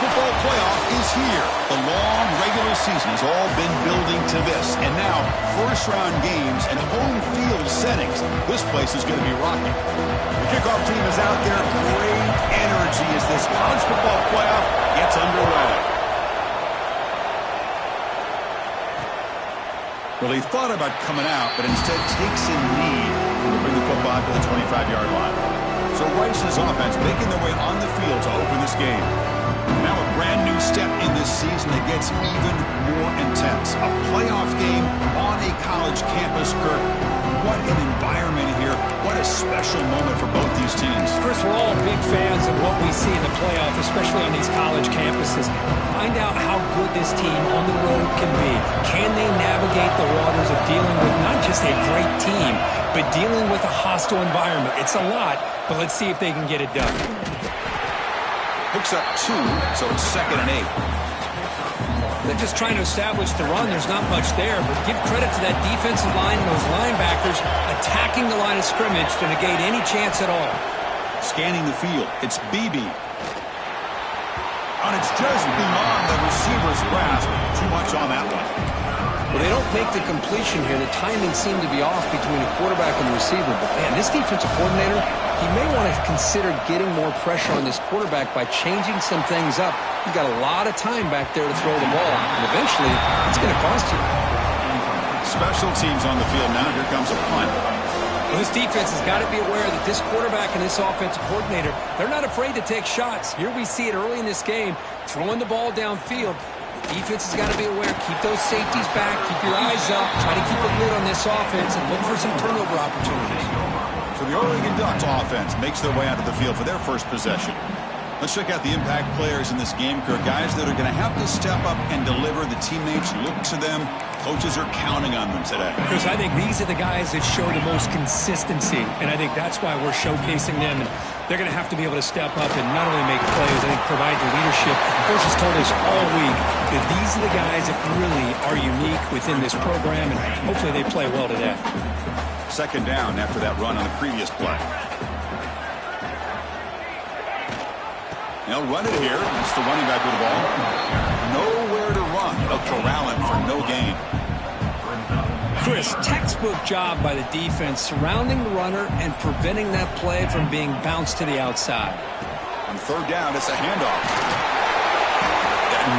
football playoff is here. The long regular season has all been building to this. And now, first-round games and home field settings. This place is going to be rocking. The kickoff team is out there. Great energy as this college football playoff gets underway. Well, he thought about coming out, but instead takes a knee to bring the football to the 25-yard line. So Rice's offense making their way on the field to open this game. Now a brand new step in this season that gets even more intense. A playoff game on a college campus, Kirk. What an environment here. What a special moment for both these teams. First, we're all big fans of what we see in the playoff, especially on these college campuses. Find out how good this team on the road can be. Can they navigate the waters of dealing with not just a great team, but dealing with a hostile environment? It's a lot, but let's see if they can get it done. Picks up 2, so it's 2nd and 8. They're just trying to establish the run. There's not much there, but give credit to that defensive line and those linebackers attacking the line of scrimmage to negate any chance at all. Scanning the field, it's Beebe. And it's just beyond the receiver's grasp. Too much on that one. Well, they don't make the completion here. The timing seemed to be off between the quarterback and the receiver. But, man, this defensive coordinator, he may want to consider getting more pressure on this quarterback by changing some things up. You've got a lot of time back there to throw the ball, and eventually it's going to cost you. Special teams on the field now. Here comes a punt. Well, this defense has got to be aware that this quarterback and this offensive coordinator, they're not afraid to take shots. Here we see it early in this game, throwing the ball downfield. The defense has got to be aware. Keep those safeties back. Keep your eyes up. Try to keep a lid on this offense and look for some turnover opportunities. So the Oregon Ducks offense makes their way onto the field for their first possession. Let's check out the impact players in this game, Kirk. Guys that are going to have to step up and deliver. The teammates look to them. Coaches are counting on them today. Chris, I think these are the guys that show the most consistency, and I think that's why we're showcasing them. And they're going to have to be able to step up and not only make plays, I think provide the leadership. Coach has told us all week that these are the guys that really are unique within this program, and hopefully they play well today. 2nd down after that run on the previous play. They'll run it here. That's the running back with the ball. Nowhere to run. They'll corral him for no gain. Chris, textbook job by the defense surrounding the runner and preventing that play from being bounced to the outside. On 3rd down, it's a handoff.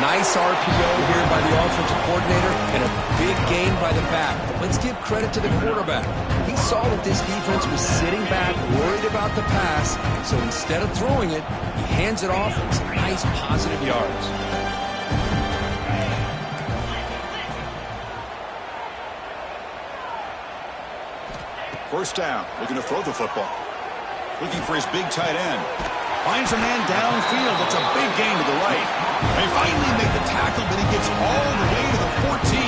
Nice RPO here by the offensive coordinator and a big gain by the back. But let's give credit to the quarterback. He saw that this defense was sitting back, worried about the pass, so instead of throwing it, he hands it off with some nice positive yards. First down, looking to throw the football. Looking for his big tight end. Finds a man downfield. It's a big gain to the right. They finally make the tackle, but he gets all the way to the 14.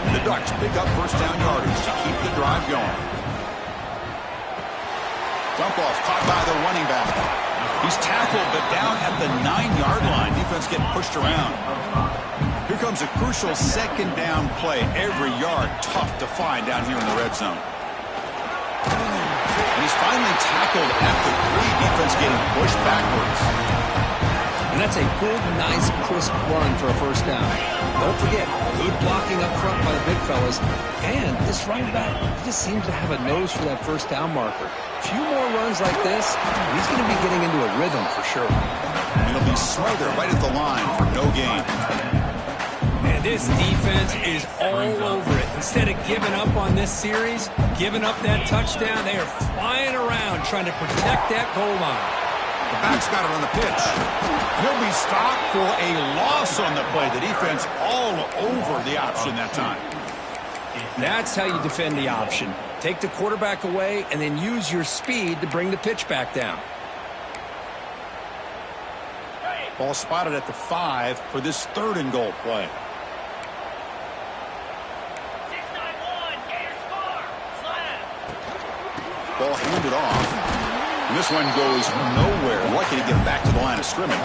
And the Ducks pick up first down yardage to keep the drive going. Dump off caught by the running back. He's tackled, but down at the 9-yard line. Defense getting pushed around. Here comes a crucial 2nd down play. Every yard tough to find down here in the red zone. And he's finally tackled at the 3. Defense getting pushed backwards. And that's a good, nice, crisp run for a first down. Don't forget, good blocking up front by the big fellas. And this running back just seems to have a nose for that first down marker. A few more runs like this, he's going to be getting into a rhythm for sure. And it'll be Smoother right at the line for no gain. And this defense is all over it. Instead of giving up on this series, giving up that touchdown, they are flying around trying to protect that goal line. The back's got it on the pitch. He'll be stopped for a loss on the play. The defense all over the option that time. That's how you defend the option. Take the quarterback away and then use your speed to bring the pitch back down. Ball spotted at the 5 for this 3rd and goal play. Ball handed off. And this one goes nowhere. Lucky to get back to the line of scrimmage.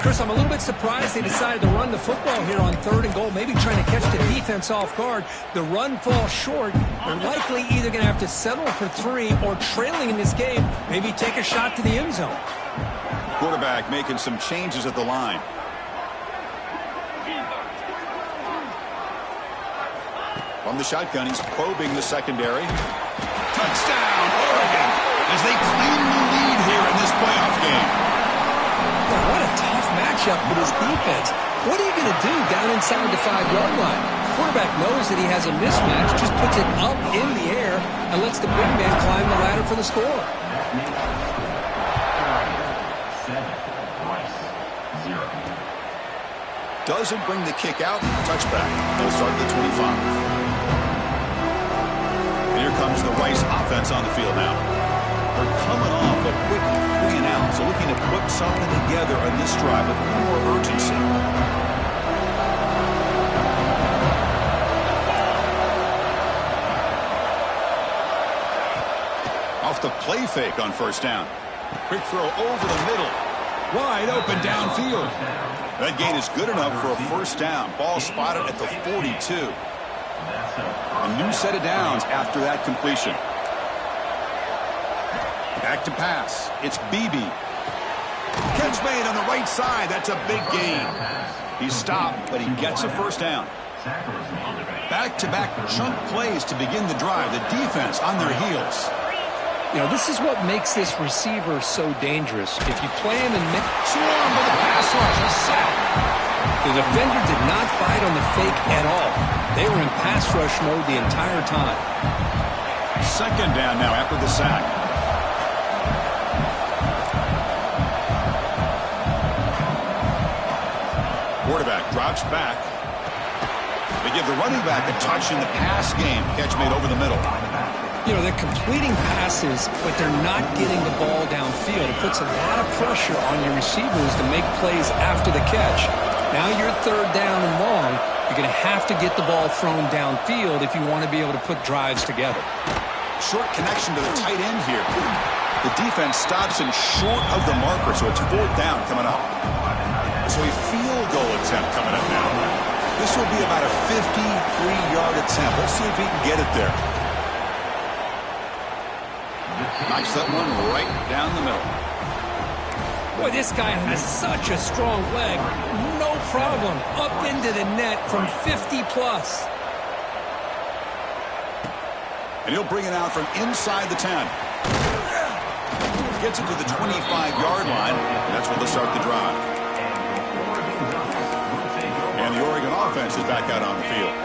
Chris, I'm a little bit surprised they decided to run the football here on 3rd and goal, maybe trying to catch the defense off guard. The run falls short. They're likely either going to have to settle for 3 or trailing in this game, maybe take a shot to the end zone. Quarterback making some changes at the line. From the shotgun, he's probing the secondary. Touchdown, Oregon, as they claim the lead here in this playoff game. Boy, what a tough matchup for this defense. What are you going to do down inside the 5-yard line? Quarterback knows that he has a mismatch, just puts it up in the air and lets the big man climb the ladder for the score. Doesn't bring the kick out. Touchback. They'll start the 25. And here comes the Rice offense on the field now. They're coming off a quick 3-and-out, so looking to put something together on this drive with a little more urgency. Off the play fake on first down. Quick throw over the middle. Wide open downfield. That gain is good enough for a first down. Ball spotted at the 42. A new set of downs after that completion. Back to pass. It's Beebe. Catch made on the right side. That's a big gain. He's stopped, but he gets a first down. Back-to-back chunk plays to begin the drive. The defense on their heels. You know, this is what makes this receiver so dangerous. If you play him and swarm with the pass rush, a sack. The defender did not bite on the fake at all. They were in pass rush mode the entire time. Second down now after the sack. Quarterback drops back. They give the running back a touch in the pass game. Catch made over the middle. You know, they're completing passes, but they're not getting the ball downfield. It puts a lot of pressure on your receivers to make plays after the catch. Now you're third down and long. You're going to have to get the ball thrown downfield if you want to be able to put drives together. Short connection to the tight end here. The defense stops him short of the marker, so it's fourth down coming up. So a field goal attempt coming up now. This will be about a 53-yard attempt. Let's see if he can get it there. Knocks that one right down the middle. Boy, this guy has such a strong leg. No problem. Up into the net from 50-plus. And he'll bring it out from inside the 10. Gets it to the 25-yard line. And that's where they'll start the drive. And the Oregon offense is back out on the field.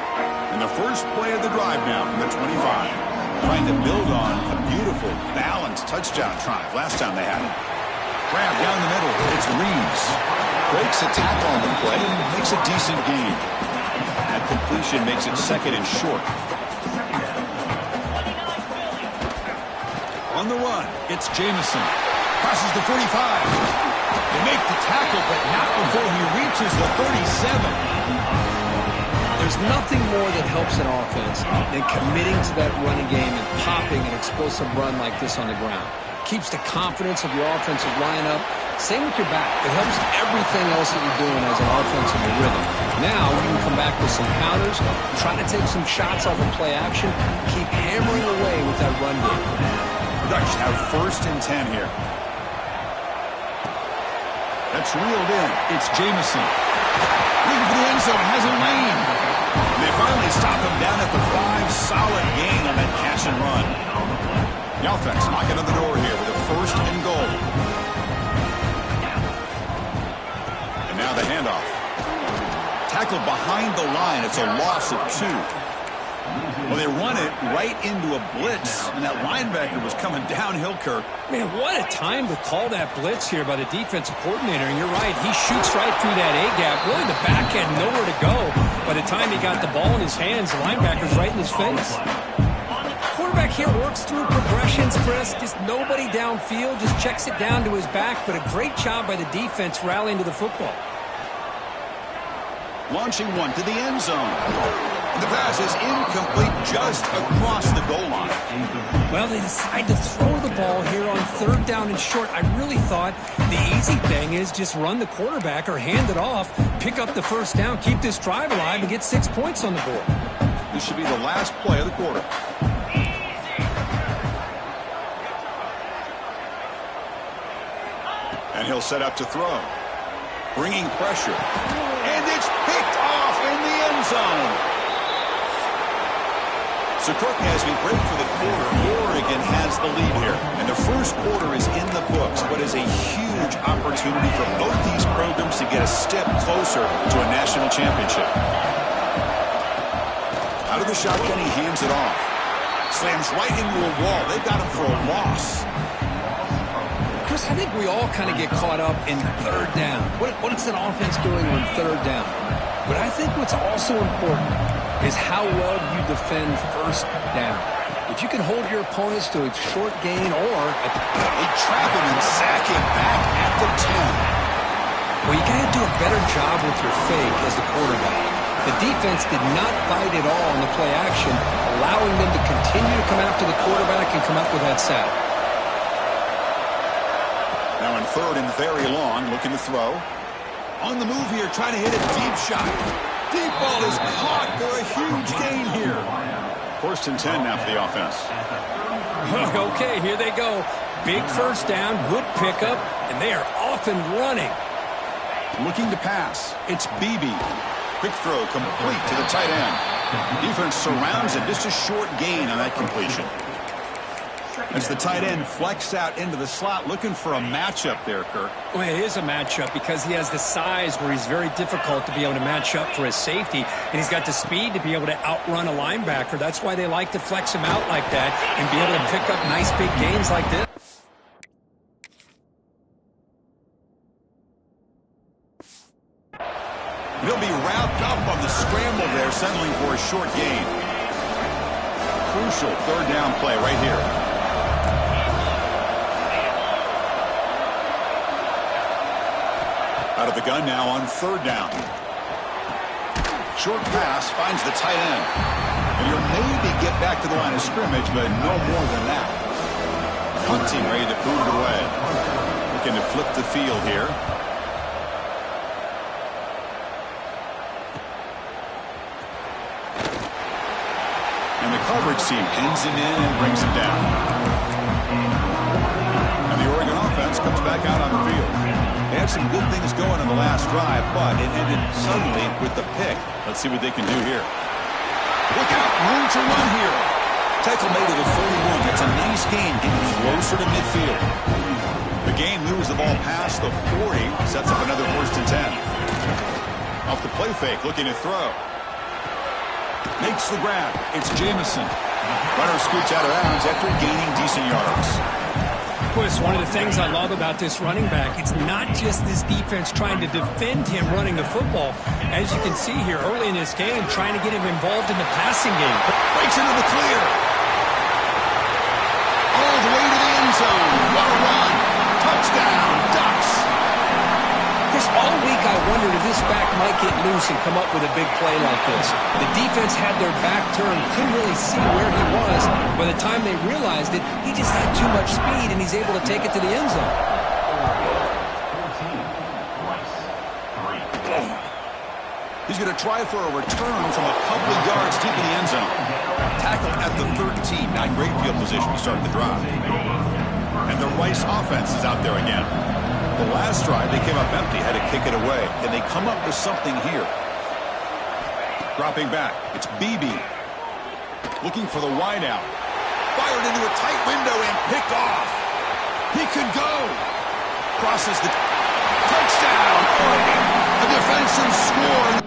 And the first play of the drive now from the 25. Trying to build on a beautiful, balanced touchdown drive last time they had it. Grab down the middle. It's Reeves. Breaks a tackle on the play. Makes a decent gain. That completion makes it second and short. On the run, it's Jamison. Crosses the 45. They make the tackle, but not before he reaches the 37. There's nothing more that helps an offense than committing to that running game and popping an explosive run like this on the ground. Keeps the confidence of your offensive lineup. Same with your back. It helps everything else that you're doing as an offensive rhythm. Now you can come back with some counters, try to take some shots off of play action, keep hammering away with that run game. Dutch have first and 10 here. That's reeled in. It's Jamison. Looking for the end zone. Has a lane. And they finally stop him down at the 5. Solid gain on that catch and run. The offense knocking on the door here with a first and goal. And now the handoff. Tackled behind the line. It's a loss of 2. Well, they run it right into a blitz, and that linebacker was coming downhill, Kirk. Man, what a time to call that blitz here by the defensive coordinator. And you're right, he shoots right through that A-gap. Really, the back had nowhere to go. By the time he got the ball in his hands, the linebacker's right in his face. Quarterback here works through progressions, Chris. Just nobody downfield, just checks it down to his back. But a great job by the defense rallying to the football. Launching one to the end zone. The pass is incomplete just across the goal line. Well, they decide to throw the ball here on third down and short. I really thought the easy thing is just run the quarterback or hand it off, pick up the first down, keep this drive alive, and get 6 points on the board. This should be the last play of the quarter. And he'll set up to throw. Bringing pressure. And it's picked off in the end zone. So Kirk, as we break for the quarter, Oregon has the lead here. And the first quarter is in the books, but is a huge opportunity for both these programs to get a step closer to a national championship. Out of the shotgun, he hands it off. Slams right into a wall. They've got him for a loss. Chris, I think we all kind of get caught up in third down. What is an offense doing on third down? But I think what's also important is how well you defend first down. If you can hold your opponents to a short gain or they trap him and sack him back at the 10. Well, you got to do a better job with your fake as the quarterback. The defense did not bite at all on the play action, allowing them to continue to come after the quarterback and come up with that sack. Now in third and very long, looking to throw. On the move here, trying to hit a deep shot. Deep ball is caught for a huge gain here. First and 10 now for the offense. Okay, here they go. Big first down, good pickup, and they are off and running. Looking to pass. It's Beebe. Quick throw, complete to the tight end. Defense surrounds it. Just a short gain on that completion. As the tight end flexes out into the slot, looking for a matchup there, Kirk. Well, it is a matchup because he has the size where he's very difficult to be able to match up for his safety, and he's got the speed to be able to outrun a linebacker. That's why they like to flex him out like that and be able to pick up nice big gains like this. He'll be wrapped up on the scramble there, settling for a short gain. Crucial third down play right here. Out of the gun now on third down. Short pass finds the tight end. And you'll maybe get back to the line of scrimmage, but no more than that. Hunting ready to boot it away. Looking to flip the field here. And the coverage team pins him in and brings him down. And the Oregon offense comes back out on the field. They had some good things going in the last drive, but it ended suddenly with the pick. Let's see what they can do here. Look out, room to run here. Tackle made to the 41. That's a nice gain, getting closer to midfield. The gain moves the ball past the 40, sets up another first and 10. Off the play fake, looking to throw. Makes the grab. It's Jamison. Runner scoots out of bounds after gaining decent yards. It's one of the things I love about this running back. It's not just this defense trying to defend him running the football. As you can see here early in this game, trying to get him involved in the passing game. Breaks into the clear. All the way to the end zone. What a run. Touchdown, Ducks. Chris, all week I wondered if this back might get loose and come up with a big play like this. The defense had their back turned, couldn't really see where he was. By the time they realized it, he just had too much speed, and he's able to take it to the end zone. He's going to try for a return from a couple of yards deep in the end zone. Tackle at the 13. Not great field position to start the drive. And the Rice offense is out there again. The last drive, they came up empty, had to kick it away. Can they come up with something here? Dropping back, it's Beebe. Looking for the wideout. Fired into a tight window and picked off. He could go. Crosses the touchdown. Oregon, a defensive score.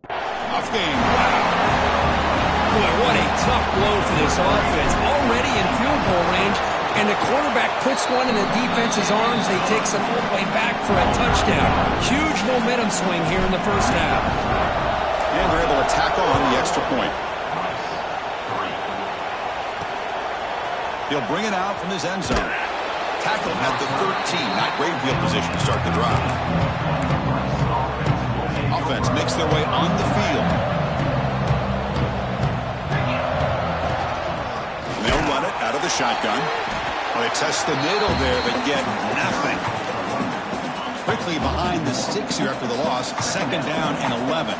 Off game. Wow. Boy, what a tough blow for this offense. Already in field goal range, and the quarterback puts one in the defense's arms. He takes it all the way back for a touchdown. Huge momentum swing here in the first half. And they're able to tack on the extra point. He'll bring it out from his end zone. Tackle at the 13. Not great field position to start the drive. Offense makes their way on the field. And they'll run it out of the shotgun. Well, they test the middle there, but get nothing. Quick safely behind the sticks here after the loss. 2nd down and 11.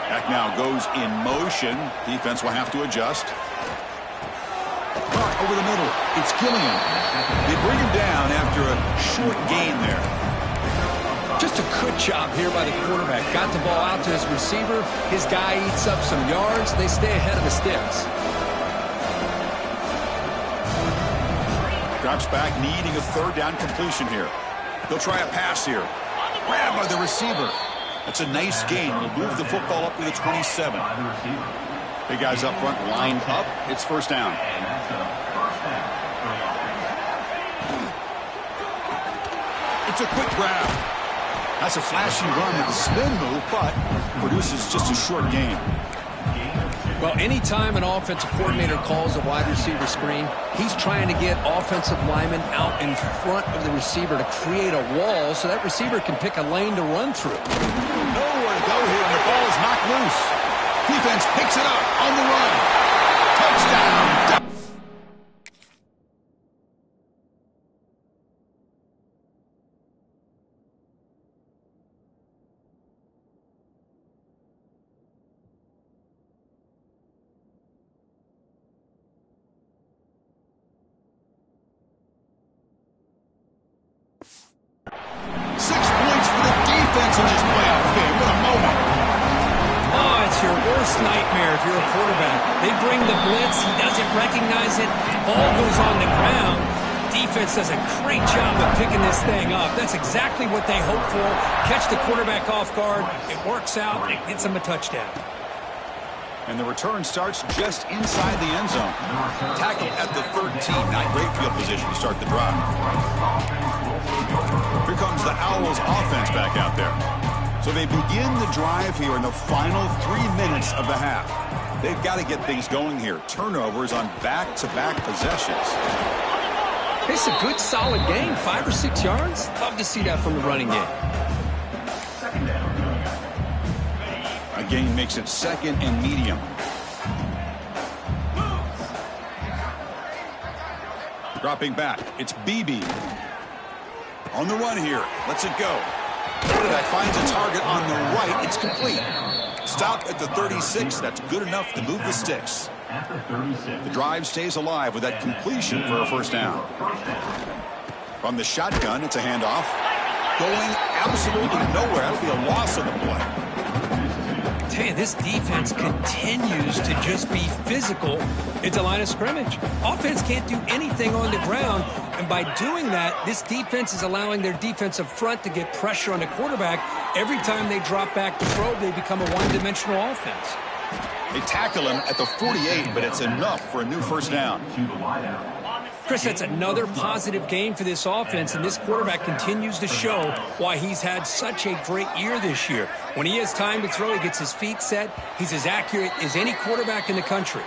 Back now goes in motion. Defense will have to adjust. Over the middle, it's Gilliam. They bring him down after a short gain there. Just a good job here by the quarterback. Got the ball out to his receiver. His guy eats up some yards. They stay ahead of the sticks. Drops back, needing a 3rd down completion here. They'll try a pass here. Grabbed by the receiver. That's a nice gain. Will move the football up to the 27. Big guys up front lined up. It's 1st down. It's a quick grab. That's a flashy run with a spin move, but produces just a short gain. Well, anytime an offensive coordinator calls a wide receiver screen, he's trying to get offensive linemen out in front of the receiver to create a wall so that receiver can pick a lane to run through. Nowhere to go here, and the ball is knocked loose. Defense picks it up on the run. Touchdown! 6 points for the defense in this playoff game. What a moment. Oh, it's your worst nightmare if you're a quarterback. They bring the blitz. He doesn't recognize it. Ball goes on the ground. Defense does a great job of picking this thing up. That's exactly what they hope for. Catch the quarterback off guard. It works out. It gets him a touchdown. And the return starts just inside the end zone. Tackle at the 13. Not great field position to start the drive. Here comes the Owls offense back out there. So they begin the drive here in the final 3 minutes of the half. They've got to get things going here. Turnovers on back-to-back possessions. It's a good, solid game. 5 or 6 yards. Love to see that from the running game. A gain makes it 2nd and medium. Dropping back, it's Beebe. On the run here, lets it go. Quarterback finds a target on the right, it's complete. Stop at the 36, that's good enough to move the sticks. The drive stays alive with that completion for a 1st down. From the shotgun, it's a handoff. Going absolutely nowhere, that'll be a loss on the play. Hey, this defense continues to just be physical at the line of scrimmage. Offense can't do anything on the ground, and by doing that, this defense is allowing their defensive front to get pressure on the quarterback. Every time they drop back to throw, they become a one-dimensional offense. They tackle him at the 48, but it's enough for a new 1st down. Chris, that's another positive game for this offense, and this quarterback continues to show why he's had such a great year this year. When he has time to throw, he gets his feet set. He's as accurate as any quarterback in the country.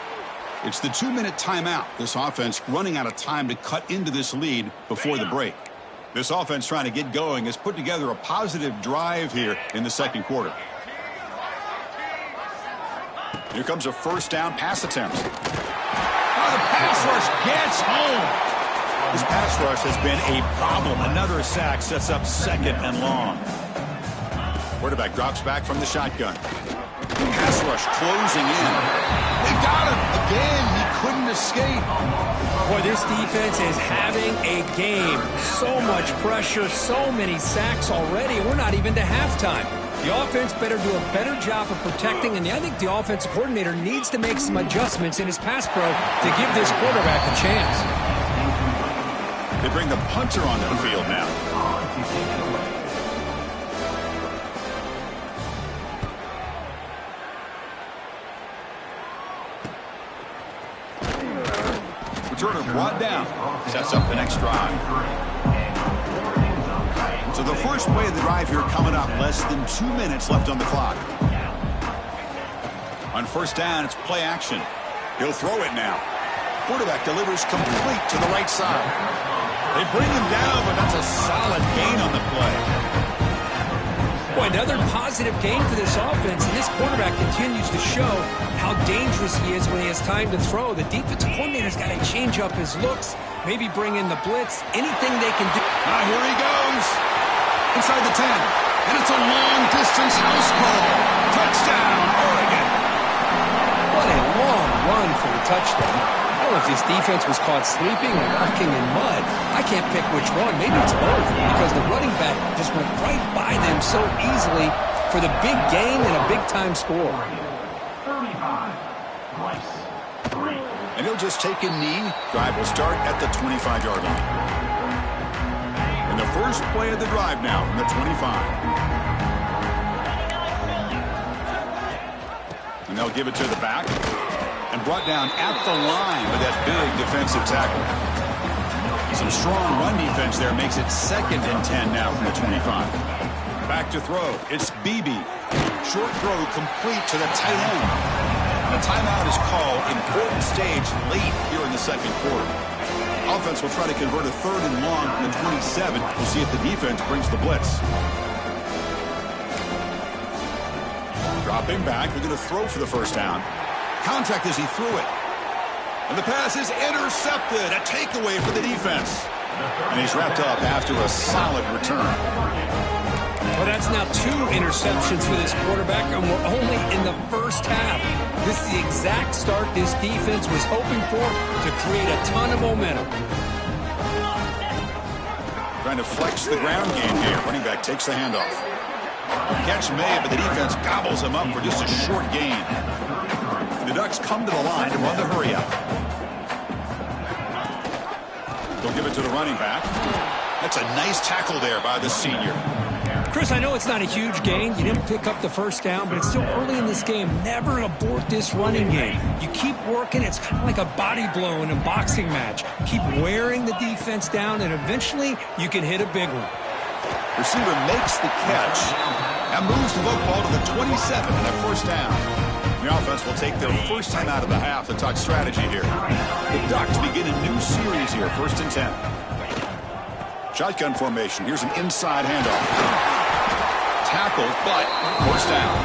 It's the 2-minute timeout. This offense running out of time to cut into this lead before the break. This offense trying to get going has put together a positive drive here in the 2nd quarter. Here comes a 1st down pass attempt. The pass rush gets home. This pass rush has been a problem. Another sack sets up 2nd and long. Quarterback drops back from the shotgun. Pass rush closing in. They got him again. He couldn't escape. Boy, this defense is having a game. So much pressure, so many sacks already. We're not even to halftime. The offense better do a better job of protecting, and I think the offensive coordinator needs to make some adjustments in his pass pro to give this quarterback a chance. They bring the punter onto the field now. Returner brought down. Sets up the next drive. So the first play of the drive here coming up. Less than 2 minutes left on the clock. On 1st down, it's play action. He'll throw it now. Quarterback delivers complete to the right side. They bring him down, but that's a solid gain on the play. Boy, another positive game for this offense, and this quarterback continues to show how dangerous he is when he has time to throw. The defensive coordinator's got to change up his looks, maybe bring in the blitz, anything they can do. Here he goes. Inside the 10. And it's a long-distance house call. Touchdown, Oregon. What a long run for the touchdown. I don't know if this defense was caught sleeping or walking in mud. I can't pick which one. Maybe it's both, because the running back just went right by them so easily for the big gain and a big-time score. 35, Rice, 3. And he'll just take a knee. Drive will start at the 25-yard line. And the first play of the drive now from the 25. And they'll give it to the back. And brought down at the line with that big defensive tackle. Some strong run defense there makes it 2nd and 10 now from the 25. Back to throw. It's Beebe. Short throw complete to the tight end. And a timeout is called. Important stage late here in the second quarter. Offense will try to convert a 3rd and long from the 27. We'll see if the defense brings the blitz. Dropping back. They're going to throw for the first down. Contact as he threw it. And the pass is intercepted. A takeaway for the defense. And he's wrapped up after a solid return. Well, that's now 2 interceptions for this quarterback, and we're only in the first half. This is the exact start this defense was hoping for to create a ton of momentum. Trying to flex the ground game here. Running back takes the handoff. Catch made, but the defense gobbles him up for just a short gain. The Ducks come to the line to run the hurry up. They'll give it to the running back. That's a nice tackle there by the senior. Chris, I know it's not a huge gain. You didn't pick up the first down, but it's still early in this game. Never abort this running game. You keep working. It's kind of like a body blow in a boxing match. Keep wearing the defense down, and eventually you can hit a big one. Receiver makes the catch and moves the football to the 27 and a first down. The offense will take their first time out of the half to talk strategy here. The Ducks begin a new series here, 1st and 10. Shotgun formation. Here's an inside handoff. Tackle, but first down.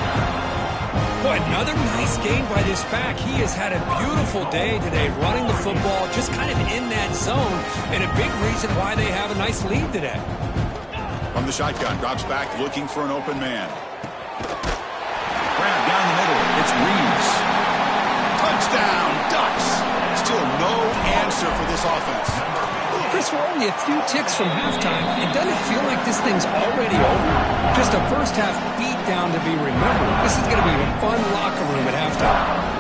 Boy, another nice game by this back. He has had a beautiful day today running the football, just kind of in that zone, and a big reason why they have a nice lead today. From the shotgun, drops back looking for an open man. Grab down the middle. It's Reeves. Touchdown, Ducks. Still no answer for this offense. Chris, we're only a few ticks from halftime. It doesn't feel like this thing's already over. Just a first half beat down to be remembered. This is going to be a fun locker room at halftime.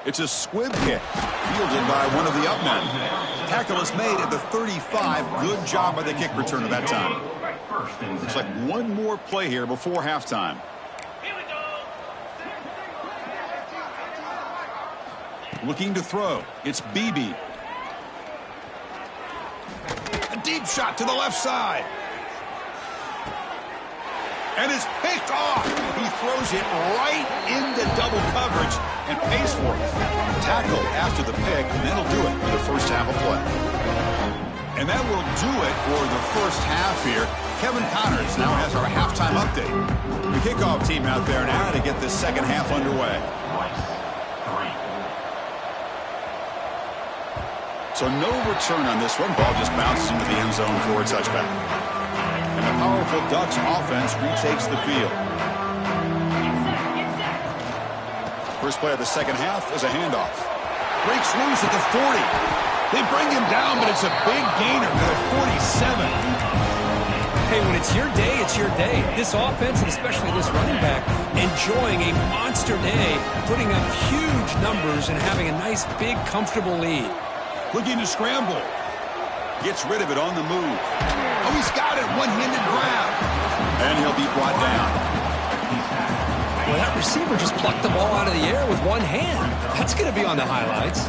It's a squib kick, fielded by one of the up men. Tackle is made at the 35. Good job by the kick returner that time. Looks like one more play here before halftime. Looking to throw. It's Beebe. A deep shot to the left side. And it's picked off. He throws it right into double coverage and pays for it. Tackle after the pick, and that'll do it for the first half of play. And that will do it for the first half here. Kevin Connors now has our halftime update. The kickoff team out there now to get this second half underway. So no return on this one. Ball just bounces into the end zone for a touchback. And the powerful Ducks offense retakes the field. First play of the second half is a handoff. Breaks loose at the 40. They bring him down, but it's a big gainer to the 47. Hey, when it's your day, it's your day. This offense, and especially this running back, enjoying a monster day, putting up huge numbers and having a nice, big, comfortable lead. Looking to scramble. Gets rid of it on the move. Oh, he's got it. One-handed grab. And he'll be brought down. Well, that receiver just plucked the ball out of the air with one hand. That's going to be on the highlights.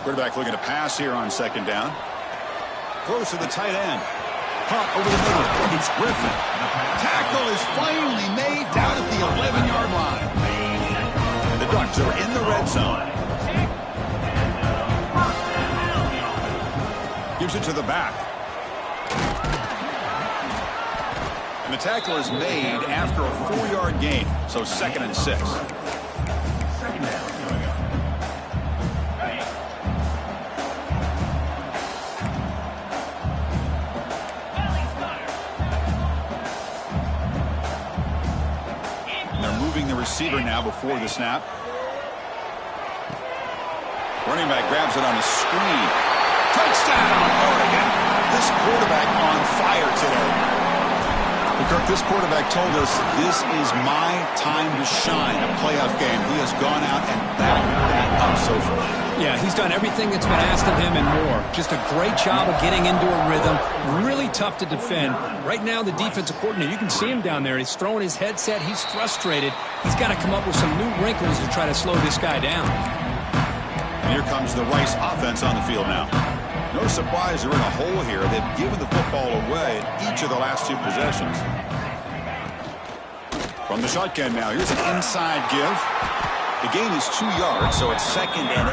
Quarterback looking to pass here on second down. Throws to the tight end. Caught over the middle. It's Griffin. Tackle is finally made down at the 11-yard line. The Ducks are in the red zone. to the back. And the tackle is made after a 4-yard gain, so 2nd and 6. They're moving the receiver now before the snap. Running back grabs it on a screen. Touchdown, Oregon. This quarterback on fire today. Kirk, this quarterback told us this is my time to shine, a playoff game. He has gone out and backed that up so far. Yeah, he's done everything that's been asked of him and more. Just a great job of getting into a rhythm. Really tough to defend. Right now, the defensive coordinator, you can see him down there. He's throwing his headset. He's frustrated. He's got to come up with some new wrinkles to try to slow this guy down. And here comes the Rice offense on the field now. No surprise they're in a hole here. They've given the football away in each of the last 2 possessions. From the shotgun now, here's an inside give. The gain is 2 yards, so it's 2nd and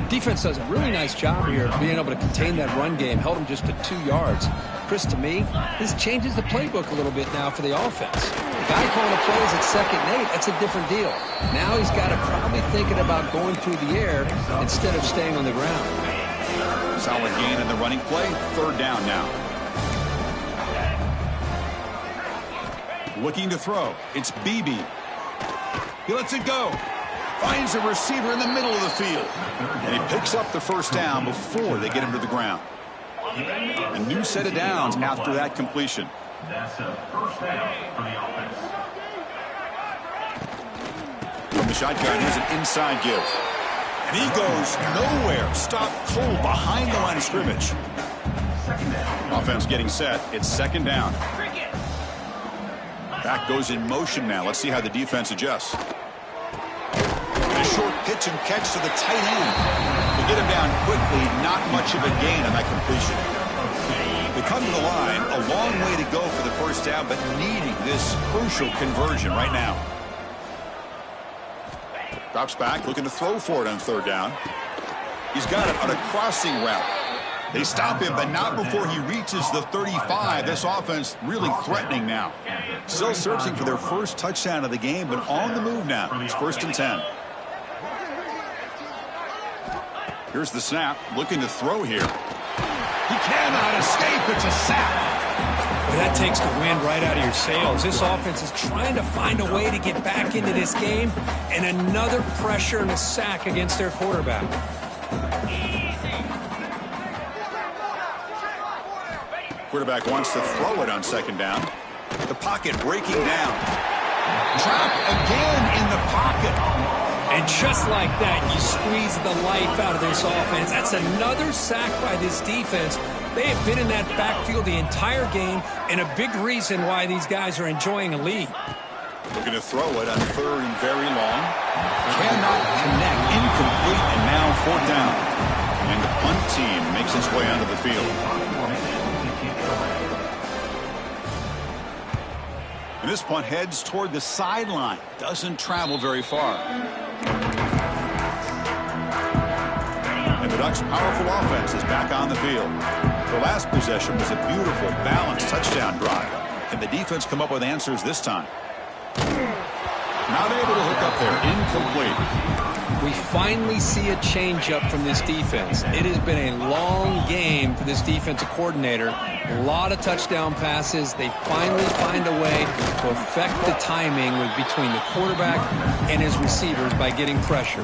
8. Defense does a really nice job here of being able to contain that run game. Held him just to 2 yards. Chris, to me, this changes the playbook a little bit now for the offense. The guy calling the plays at 2nd and 8, that's a different deal. Now he's got to probably thinking about going through the air instead of staying on the ground. Solid gain in the running play. 3rd down now. Looking to throw. It's Beebe. He lets it go. Finds a receiver in the middle of the field. And he picks up the 1st down before they get him to the ground. A new set of downs after that completion. That's a 1st down for the offense. From the shotgun, here's an inside give. And he goes nowhere. Stopped cold behind the line of scrimmage. Offense getting set. It's 2nd down. Back goes in motion now. Let's see how the defense adjusts. And a short pitch and catch to the tight end. To get him down quickly, not much of a gain on that completion. They come to the line, a long way to go for the 1st down, but needing this crucial conversion right now. Drops back, looking to throw for it on 3rd down. He's got it on a crossing route. They stop him, but not before he reaches the 35. This offense really threatening now. Still searching for their 1st touchdown of the game, but on the move now. It's 1st and 10. Here's the snap, looking to throw here. He cannot escape. It's a sack. Well, that takes the wind right out of your sails. This offense is trying to find a way to get back into this game, and another pressure and a sack against their quarterback. Quarterback wants to throw it on 2nd down. The pocket breaking down. Trapped again in the pocket. And just like that, you squeeze the life out of this offense. That's another sack by this defense. They have been in that backfield the entire game, and a big reason why these guys are enjoying a lead. Looking to throw it on 3rd and very long. Cannot connect. Incomplete, and now 4th down. And the punt team makes its way onto the field. And this punt heads toward the sideline. Doesn't travel very far. And the Ducks' powerful offense is back on the field. The last possession was a beautiful, balanced touchdown drive. Can the defense come up with answers this time? Not able to hook up there. Incomplete. We finally see a changeup from this defense. It has been a long game for this defensive coordinator. A lot of touchdown passes. They finally find a way to affect the timing between the quarterback and his receivers by getting pressure.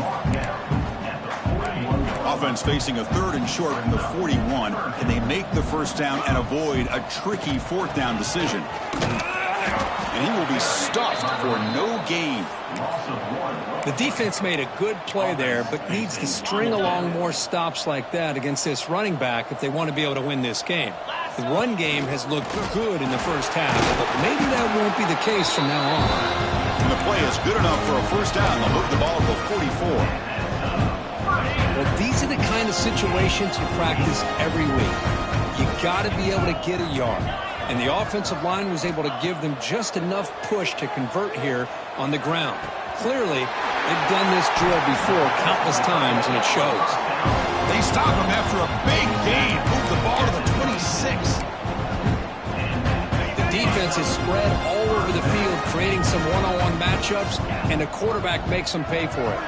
Offense facing a 3rd and short from the 41. Can they make the 1st down and avoid a tricky 4th down decision? And he will be stuffed for no gain. The defense made a good play there, but needs to string along more stops like that against this running back if they want to be able to win this game. The run game has looked good in the 1st half, but maybe that won't be the case from now on. And the play is good enough for a 1st down. They'll move the ball to the 44. Well, these are the kind of situations you practice every week. You got to be able to get a yard. And the offensive line was able to give them just enough push to convert here on the ground. Clearly, they've done this drill before countless times, and it shows. They stop him after a big gain. Move the ball to the 26. The defense is spread all over the field, creating some one-on-one matchups, and the quarterback makes them pay for it.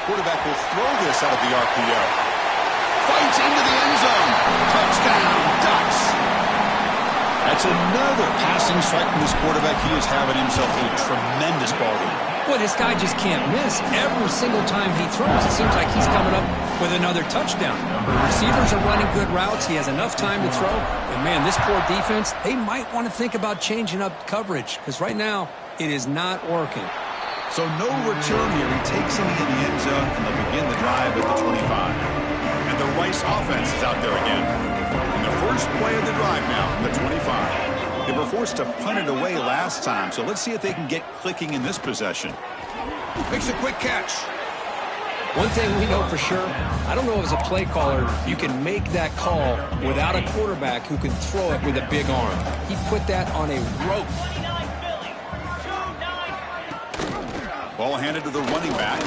Quarterback will throw this out of the RPO. Fights into the end zone. Touchdown, Ducks. That's another passing strike from this quarterback. He is having himself a tremendous ball game. Boy, this guy just can't miss. Every single time he throws, it seems like he's coming up with another touchdown. The receivers are running good routes. He has enough time to throw. And, man, this poor defense, they might want to think about changing up coverage because right now it is not working. So no return here. He takes him in the end zone, and they'll begin the drive at the 25. And the Rice offense is out there again. And the first play of the drive now from the 25. They were forced to punt it away last time, so let's see if they can get clicking in this possession. Makes a quick catch. One thing we know for sure, I don't know as a play caller, you can make that call without a quarterback who can throw it with a big arm. He put that on a rope. Ball handed to the running back.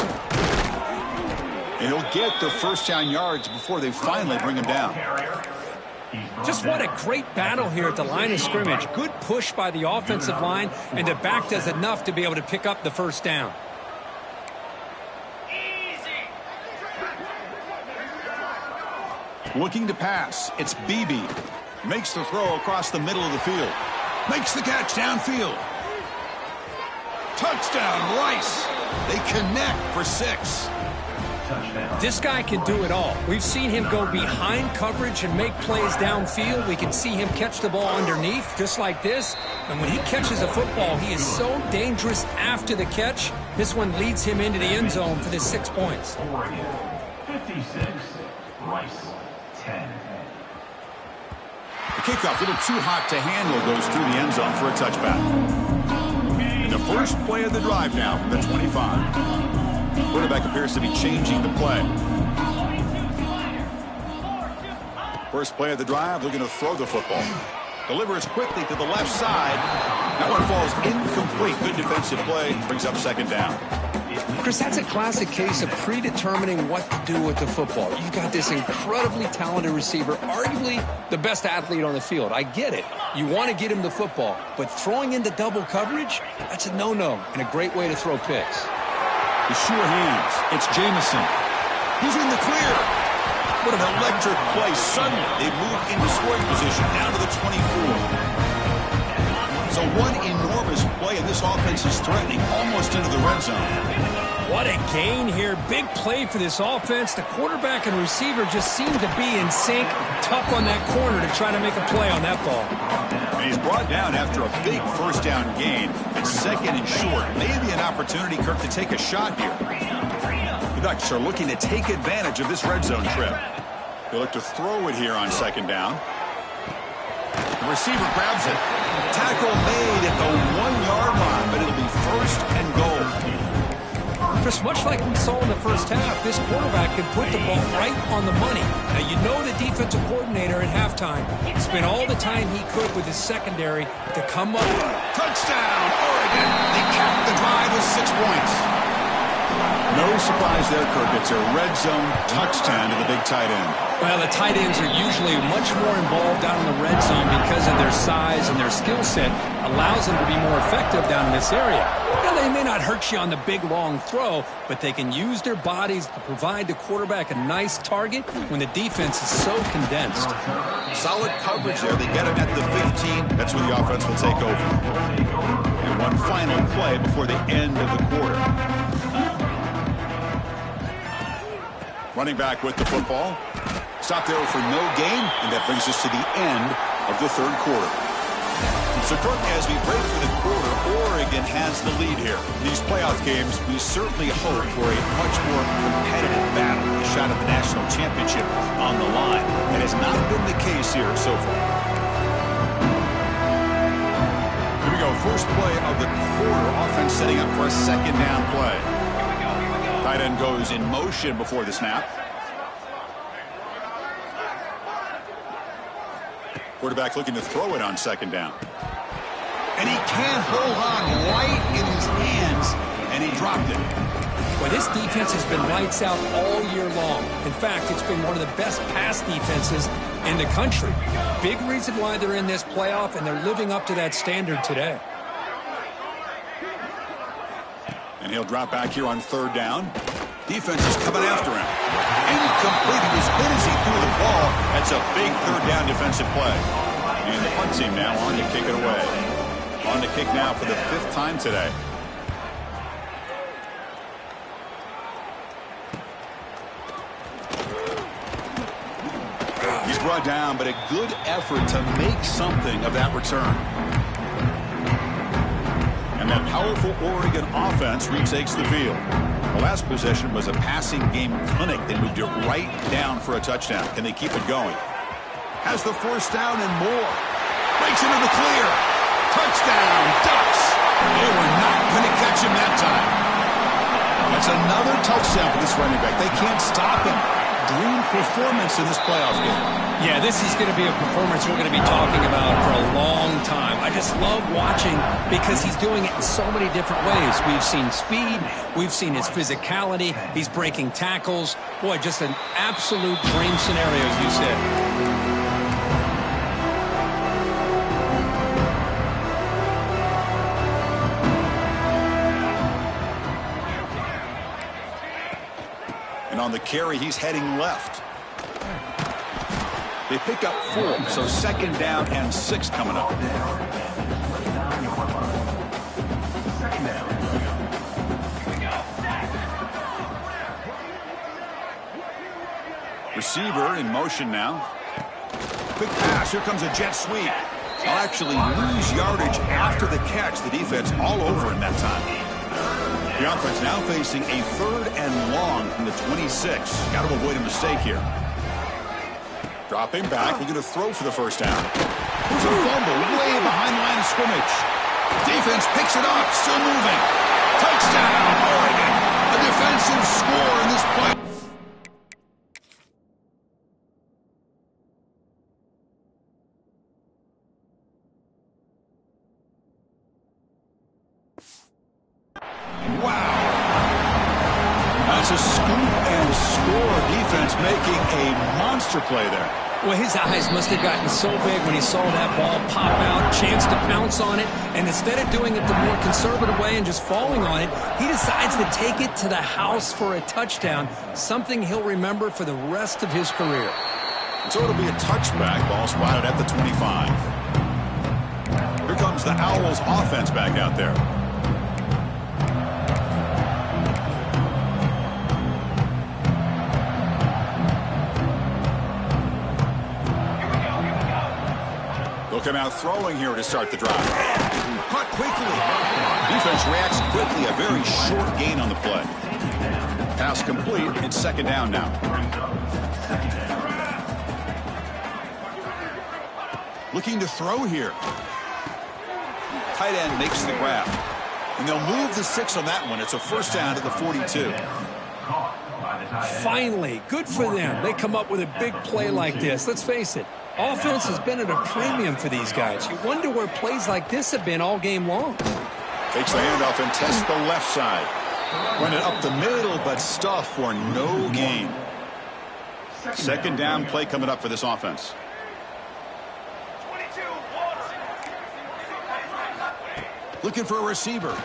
And he'll get the first down yards before they finally bring him down. Just what a great battle here at the line of scrimmage. Good push by the offensive line, and the back does enough to be able to pick up the first down. Looking to pass. It's Beebe. Makes the throw across the middle of the field. Makes the catch downfield. Touchdown, Rice. They connect for 6. This guy can do it all. We've seen him go behind coverage and make plays downfield. We can see him catch the ball underneath, just like this. And when he catches a football, he is so dangerous after the catch. This one leads him into the end zone for the 6 points. Oregon, 56, Rice, 10. The kickoff, a little too hot to handle, goes through the end zone for a touchback. And the first play of the drive now from the 25. Quarterback appears to be changing the play. First play of the drive, looking to throw the football. Delivers quickly to the left side. That one falls incomplete. Good defensive play. Brings up second down. Chris, that's a classic case of predetermining what to do with the football. You've got this incredibly talented receiver, arguably the best athlete on the field. I get it. You want to get him the football, but throwing into double coverage, that's a no-no and a great way to throw picks. The sure hands. It's Jamison. He's in the clear. What an electric play. Suddenly, they move into scoring position down to the 24. So one enormous play, and this offense is threatening almost into the red zone. What a gain here. Big play for this offense. The quarterback and receiver just seem to be in sync. Tough on that corner to try to make a play on that ball. And he's brought down after a big first down gain. It's second and short. Maybe an opportunity, Kirk, to take a shot here. The Ducks are looking to take advantage of this red zone trip. They look to throw it here on second down. The receiver grabs it. Tackle made at the 1-yard line, but it'll be first and goal. Chris, much like we saw in the first half, this quarterback can put the ball right on the money. Now, you know the defensive coordinator at halftime spent all the time he could with his secondary to come up. Touchdown, Oregon. They capped the drive with 6 points. No surprise there, Kirk. It's a red zone touchdown to the big tight end. Well, the tight ends are usually much more involved down in the red zone because of their size and their skill set allows them to be more effective down in this area. Now, they may not hurt you on the big, long throw, but they can use their bodies to provide the quarterback a nice target when the defense is so condensed. Solid coverage there. They get him at the 15. That's where the offense will take over. And one final play before the end of the quarter. Running back with the football. Stop there for no gain, and that brings us to the end of the third quarter. So, Kirk, as we break for the quarter, Oregon has the lead here. In these playoff games, we certainly hope for a much more competitive battle, a shot at the national championship on the line. That has not been the case here so far. Here we go, first play of the quarter. Offense setting up for a second down play. Tight end goes in motion before the snap. Quarterback looking to throw it on second down. And he can't hold on right in his hands, and he dropped it. Well, this defense has been lights out all year long. In fact, it's been one of the best pass defenses in the country. Big reason why they're in this playoff, and they're living up to that standard today. And he'll drop back here on third down. Defense is coming after him. Incomplete. He was hit as he threw the ball. That's a big third down defensive play. And the punt team now on to kick it away. On to kick now for the 5th time today. He's brought down, but a good effort to make something of that return. And that powerful Oregon offense retakes the field. The last possession was a passing game clinic. They moved it right down for a touchdown. Can they keep it going? Has the 1st down and more. Breaks into the clear. Touchdown, Ducks. They were not going to catch him that time. That's another touchdown for this running back. They can't stop him. Dream performance in this playoff game. Yeah, this is going to be a performance we're going to be talking about for a long time. I just love watching because he's doing it in so many different ways. We've seen speed. We've seen his physicality. He's breaking tackles. Boy, just an absolute dream scenario, as you said. And on the carry, he's heading left. They pick up 4, so 2nd down and 6 coming up. Receiver in motion now. Quick pass. Here comes a jet sweep. They'll actually lose yardage after the catch. The defense all over in that time. The offense now facing a 3rd and long from the 26. Got to avoid a mistake here. Dropping back, looking to throw for the 1st down. There's a fumble way behind the line of scrimmage. Defense picks it up, still moving. Touchdown, Oregon. A defensive score in this play. Wow. That's a scoop and score. Defense making a monster play there. Well, his eyes must have gotten so big when he saw that ball pop out, chance to pounce on it, and instead of doing it the more conservative way and just falling on it, he decides to take it to the house for a touchdown, something he'll remember for the rest of his career. So it'll be a touchback, ball spotted at the 25. Here comes the Owls offense back out there. They'll come out throwing here to start the drive. Caught quickly. Defense reacts quickly. A very short gain on the play. Pass complete. It's 2nd down now. Looking to throw here. Tight end makes the grab. And they'll move the 6 on that one. It's a 1st down to the 42. Finally, good for them. They come up with a big play like this. Let's face it, offense has been at a premium for these guys. You wonder where plays like this have been all game long. Takes the handoff and tests the left side. Run it up the middle, but stuff for no gain. 2nd down play coming up for this offense. Looking for a receiver. Oh,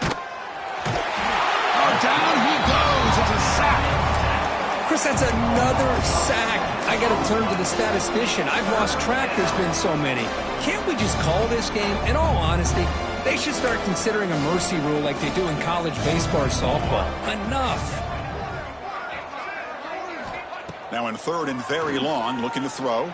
down he goes. It's a sack. Chris, that's another sack. I got to turn to the statistician. I've lost track. There's been so many. Can't we just call this game? In all honesty, they should start considering a mercy rule like they do in college baseball or softball. Enough. Now in 3rd and very long, looking to throw.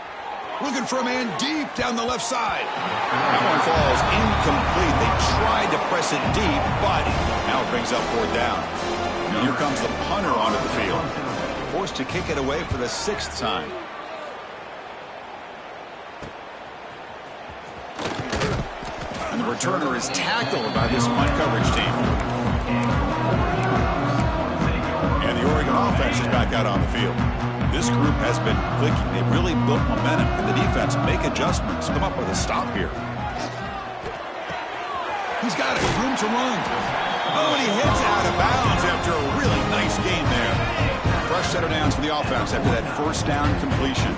Looking for a man deep down the left side. That one falls incomplete. They tried to press it deep, but now it brings up 4th down. And here comes the punter onto the field. Forced to kick it away for the 6th time. And the returner is tackled by this punt coverage team. And the Oregon offense is back out on the field. This group has been clicking. They really built momentum. And the defense make adjustments. Come up with a stop here. He's got it. Room to run. Oh, and he hits out of bounds after a really nice game there. Fresh set of downs for the offense after that first down completion.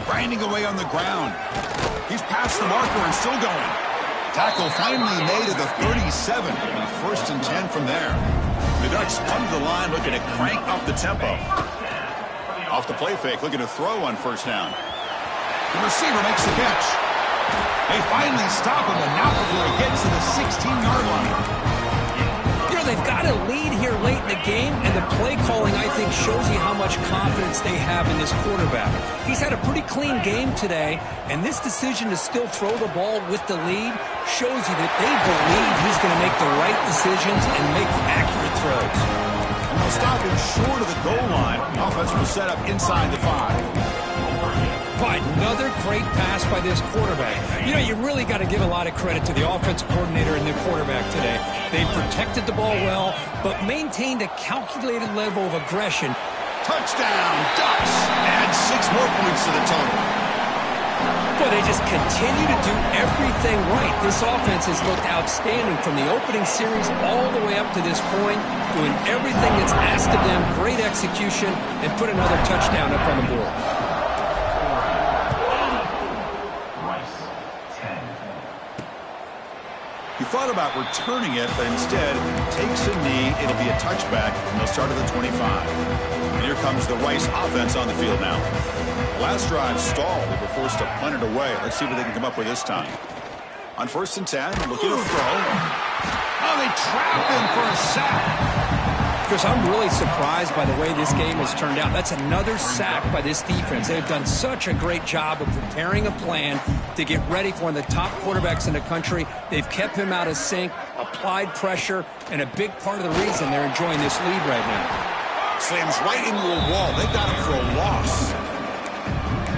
Grinding away on the ground. He's past the marker and still going. Tackle finally made at the 37. And first and 10 from there. The Ducks come to the line looking to crank up the tempo. Off the play fake, looking to throw on first down. The receiver makes the catch. They finally stop him, and now before he gets to the 16-yard line. You know, they've got a lead here late in the game, and the play calling, I think, shows you how much confidence they have in this quarterback. He's had a pretty clean game today, and this decision to still throw the ball with the lead shows you that they believe he's going to make the right decisions and make accurate throws. And they'll stop him short of the goal line. Offense will set up inside the 5. But another great pass by this quarterback. You know, you really got to give a lot of credit to the offensive coordinator and the quarterback today. They protected the ball well, but maintained a calculated level of aggression. Touchdown, Ducks! Add 6 more points to the total. Boy, they just continue to do everything right. This offense has looked outstanding from the opening series all the way up to this point, doing everything that's asked of them, great execution, and put another touchdown up on the board. He thought about returning it, but instead takes a knee. It'll be a touchback, and they'll start at the 25. And here comes the Rice offense on the field now. The last drive stalled. They were forced to punt it away. Let's see what they can come up with this time. On first and 10, looking to throw. Oh, they trap him for a sack. Chris, I'm really surprised by the way this game has turned out. That's another sack by this defense. They've done such a great job of preparing a plan to get ready for one of the top quarterbacks in the country. They've kept him out of sync, applied pressure, and a big part of the reason they're enjoying this lead right now. Slams right into a wall. They got him for a loss.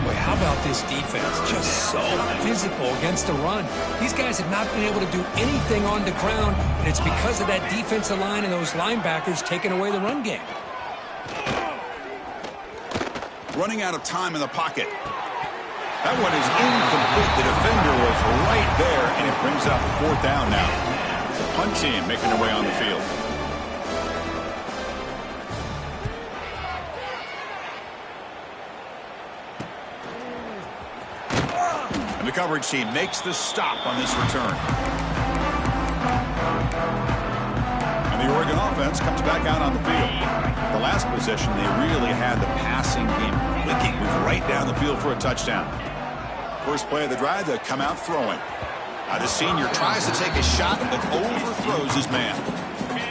Boy, how about this defense? Just so physical against the run. These guys have not been able to do anything on the ground, and it's because of that defensive line and those linebackers taking away the run game. Running out of time in the pocket. That one is incomplete. The defender was right there, and it brings up 4th down now. The punt team making their way on the field. The coverage team makes the stop on this return. And the Oregon offense comes back out on the field. The last possession, they really had the passing game clicking. Moved right down the field for a touchdown. First play of the drive, they come out throwing. The senior tries to take a shot, but overthrows his man.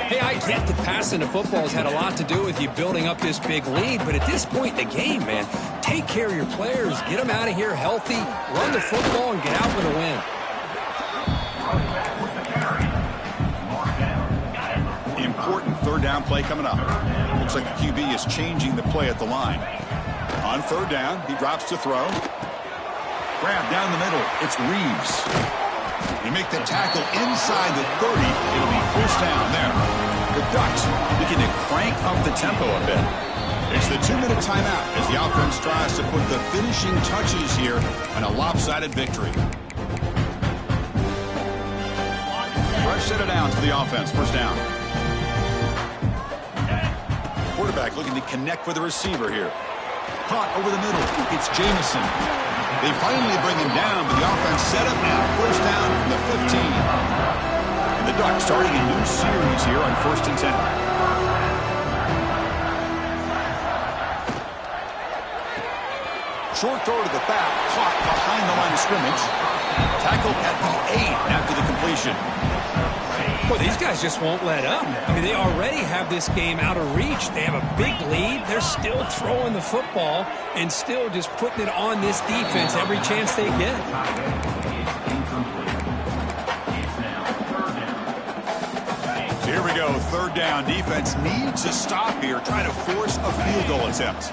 Hey, I get that passing the football has had a lot to do with you building up this big lead, but at this point in the game, man, take care of your players, get them out of here healthy, run the football, and get out with a win. Important 3rd down play coming up. Looks like the QB is changing the play at the line. On 3rd down, he drops to throw. Grab down the middle. It's Reeves. They make the tackle inside the 30. It'll be first down there. The Ducks looking to crank up the tempo a bit. It's the 2-minute timeout as the offense tries to put the finishing touches here on a lopsided victory. Fresh set of downs for the offense. First down. Quarterback looking to connect with the receiver here. Caught over the middle. It's Jamison. They finally bring him down, but the offense set up now. First down from the 15. And the Ducks starting a new series here on 1st and 10. Short throw to the back, caught behind the line of scrimmage. Tackled at the 8 after the completion. Well, these guys just won't let up. I mean, they already have this game out of reach. They have a big lead. They're still throwing the football and still just putting it on this defense every chance they get. So here we go, 3rd down. Defense needs a stop here, trying to force a field goal attempt.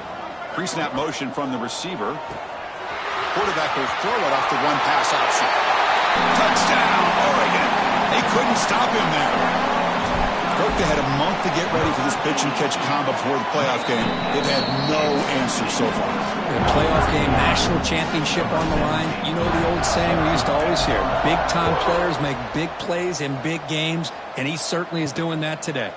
Pre-snap motion from the receiver. Quarterback will throw it off the one-pass option. Touchdown, Oregon! They couldn't stop him there. Coach work they had a month to get ready for this pitch and catch combo before the playoff game. They've had no answer so far. The playoff game, national championship on the line. You know the old saying we used to always hear, big-time players make big plays in big games, and he certainly is doing that today.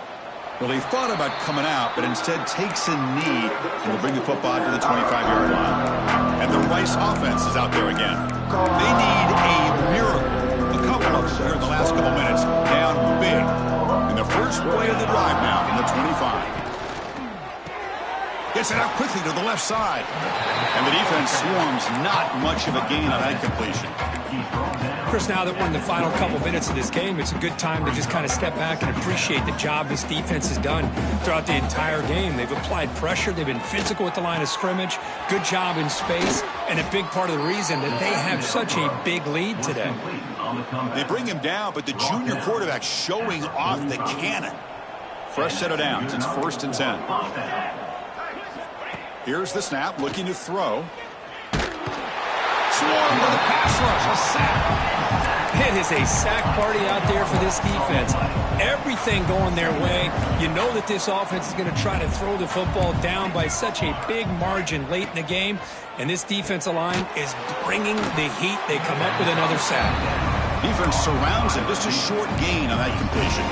Well, he thought about coming out, but instead takes a knee and will bring the football to the 25-yard line. And the Rice offense is out there again. They need a miracle. A couple of them here in the last couple minutes, down big. In the first play of the drive now from the 25. Gets it out quickly to the left side. And the defense swarms not much of a gain on that completion. Chris, now that we're in the final couple minutes of this game, it's a good time to just kind of step back and appreciate the job this defense has done throughout the entire game. They've applied pressure. They've been physical at the line of scrimmage. Good job in space. And a big part of the reason that they have such a big lead today. They bring him down, but the junior quarterback showing off the cannon. Fresh set of downs. It's 1st and 10. Here's the snap, looking to throw. Swarm with a pass rush, a sack. It is a sack party out there for this defense. Everything going their way. You know that this offense is going to try to throw the football down by such a big margin late in the game. And this defensive line is bringing the heat. They come up with another sack. Defense surrounds him. Just a short gain on that completion.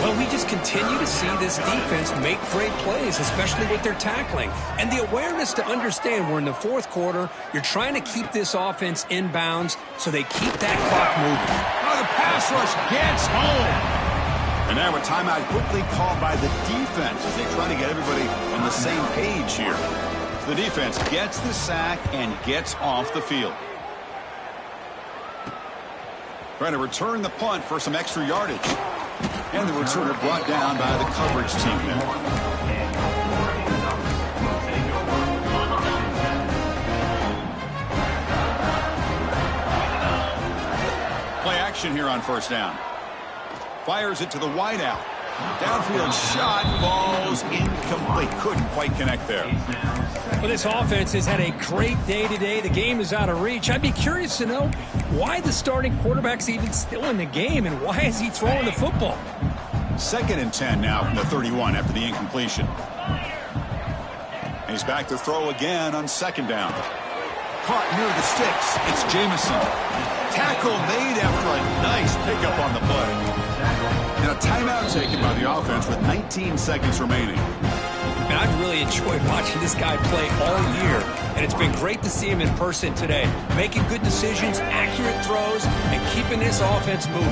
Well, we just continue to see this defense make great plays, especially with their tackling. And the awareness to understand we're in the 4th quarter. You're trying to keep this offense in bounds so they keep that clock moving. Oh, the pass rush gets home. And now a timeout quickly called by the defense as they try to get everybody on the same page here. So the defense gets the sack and gets off the field. Trying to return the punt for some extra yardage. And the returner brought down by the coverage team there. Play action here on 1st down. Fires it to the wideout. Downfield shot falls incomplete. Couldn't quite connect there. Well, this offense has had a great day today. The game is out of reach. I'd be curious to know why the starting quarterback's even still in the game and why is he throwing the football? 2nd and 10 now from the 31 after the incompletion. He's back to throw again on 2nd down. Caught near the sticks. It's Jamison. Tackle made after a nice pickup on the play. And a timeout taken by the offense with 19 seconds remaining. And I've really enjoyed watching this guy play all year. And it's been great to see him in person today. Making good decisions, accurate throws, and keeping this offense moving.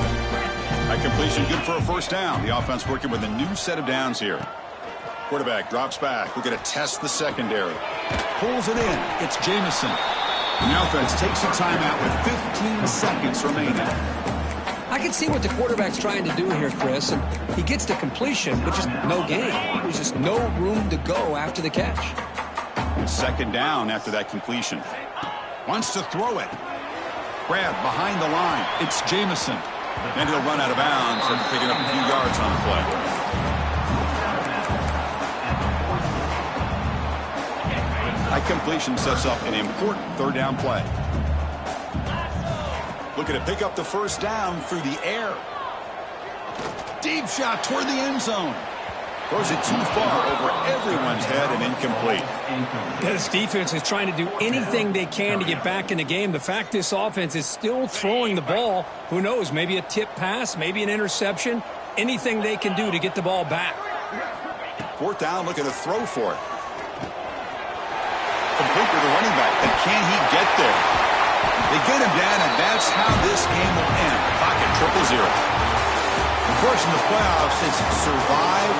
That completion good for a 1st down. The offense working with a new set of downs here. Quarterback drops back. We're going to test the secondary. Pulls it in. It's Jamison. And the offense takes a timeout with 15 seconds remaining. I can see what the quarterback's trying to do here, Chris. And he gets the completion, but just no gain. There's just no room to go after the catch. 2nd down after that completion. Wants to throw it. Grab behind the line. It's Jamison. And he'll run out of bounds after picking up a few yards on the play. That completion sets up an important 3rd down play. Looking to pick up the 1st down through the air. Deep shot toward the end zone. Throws it too far over everyone's head and incomplete. This defense is trying to do anything they can to get back in the game. The fact this offense is still throwing the ball, who knows, maybe a tip pass, maybe an interception, anything they can do to get the ball back. 4th down, looking to throw for it. Complete with the running back, but can he get there? They get him down, and that's how this game will end. Pocket 0-0. Of course, in the playoffs, it's survive